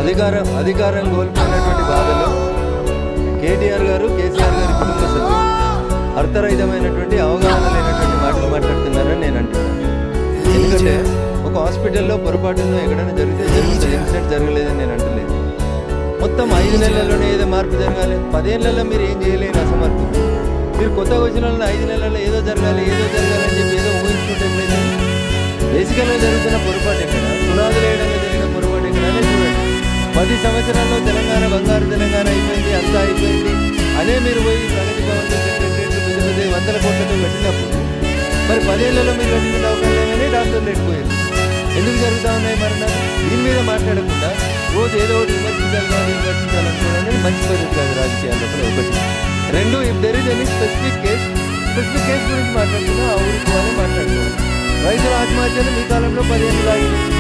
అధికారం కోల్పోయినటువంటి బాధలో కేటీఆర్ గారు, కేసీఆర్ గారి కుటుంబ సభ్యులు అర్థరహితమైనటువంటి అవగాహన లేనటువంటి మాటలు మాట్లాడుతున్నారని నేను అంటున్నాను. ఎందుకంటే ఒక హాస్పిటల్లో పొరపాటున ఎక్కడైనా జరుగుతుంది, ఇన్సిడెంట్ జరగలేదని నేను అంటలేదు. మొత్తం 5 నెలల్లోనే ఏదో మార్పు జరగాలి. 10 ఏళ్లలో మీరు ఏం చేయలేని అసమర్థులు. మీరు కొత్తగా వచ్చిన వాళ్ళని 5 నెలల్లో ఏదో జరగాలి అని చెప్పి ఏదో ఊహించుకుంటే బేసికల్గా జరుగుతున్న పొరపాటు ఎక్కడ, పునాదులు వేయడంలో జరిగిన పొరపాటు ఎక్కడ అనేది చూడండి. 10 సంవత్సరాల్లో తెలంగాణ బంగారు తెలంగాణ అయిపోయింది, అంతా అయిపోయింది అనే మీరు పోయి ప్రగతి భవన్ సెక్రటరియట్లు పెద్ద వందల కోట్లతో కట్టినప్పుడు మరి 10 ఏళ్లలో మీరు కట్టిన అవకాశాలనే డాక్టర్లు లేకపోయారు. ఎందుకు జరుగుతూ ఉన్నాయి మరణాలు? దీని మీద మాట్లాడకుండా రోజు ఏదో ఒకటి విమర్శించాలనుకోవడం మంచి పద్ధతి కాదు రాజకీయాల్లో. ఒకటి. 2, if there is any specific case గురించి మాట్లాడుతున్నా ఆ ఊరికి వాళ్ళే మాట్లాడుకోవాలి. రైతుల ఆత్మహత్యలు మీ కాలంలో 10 ఏళ్ళు ఆగింది.